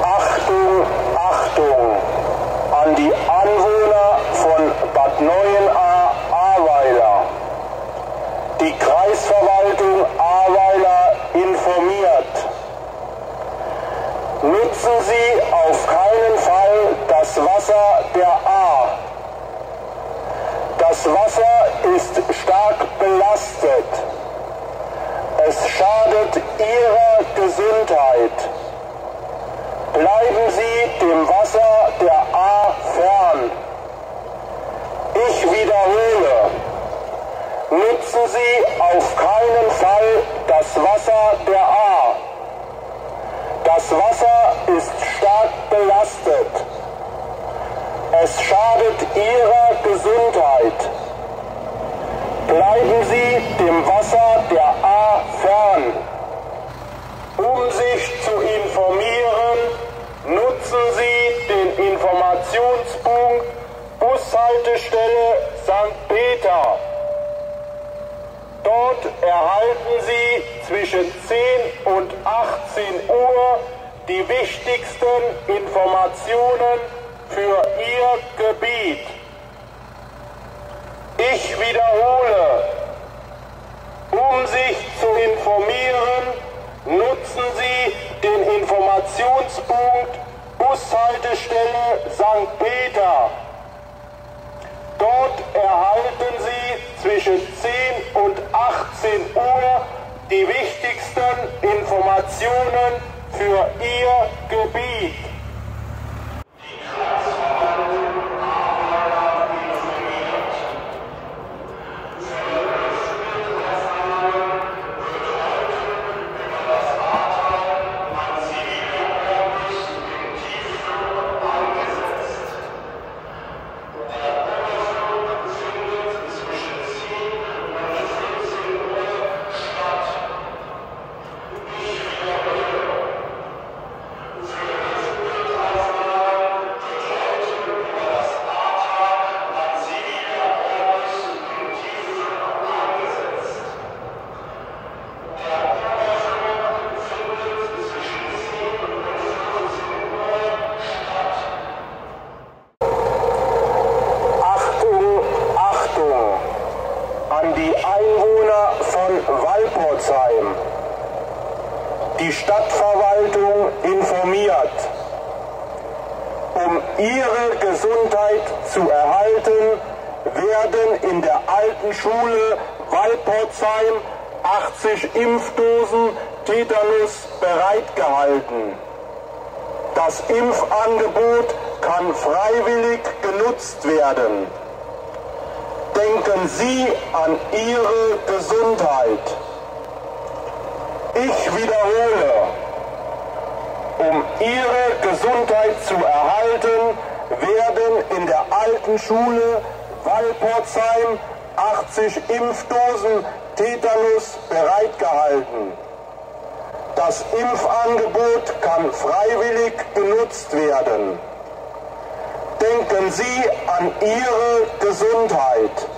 Achtung, Achtung an die Anwohner von Bad Neuenahr Ahrweiler. Die Kreisverwaltung Ahrweiler informiert. Nutzen Sie auf keinen Fall das Wasser der Ahr. Das Wasser ist stark belastet. Es schadet Ihrer Gesundheit. Bleiben Sie dem Wasser der Ahr fern. Ich wiederhole, nutzen Sie auf keinen Fall das Wasser der Ahr. Das Wasser ist stark belastet. Es schadet Ihrer Gesundheit. Bleiben Sie dem Wasser der Ahr fern. Um sich zu informieren, nutzen Sie den Informationspunkt Bushaltestelle St. Peter. Dort erhalten Sie zwischen 10 und 18 Uhr die wichtigsten Informationen für Ihr Gebiet. Ich wiederhole, um sich zu informieren, nutzen Sie den Informationspunkt Bushaltestelle St. Peter. Dort erhalten Sie zwischen 10 und 18 Uhr die wichtigsten Informationen für Ihr Gebiet. An die Einwohner von Walporzheim. Die Stadtverwaltung informiert. Um Ihre Gesundheit zu erhalten, werden in der alten Schule Walporzheim 80 Impfdosen Tetanus bereitgehalten. Das Impfangebot kann freiwillig genutzt werden. Denken Sie an Ihre Gesundheit. Ich wiederhole, um Ihre Gesundheit zu erhalten, werden in der alten Schule Walporzheim 80 Impfdosen Tetanus bereitgehalten. Das Impfangebot kann freiwillig genutzt werden. Denken Sie an Ihre Gesundheit.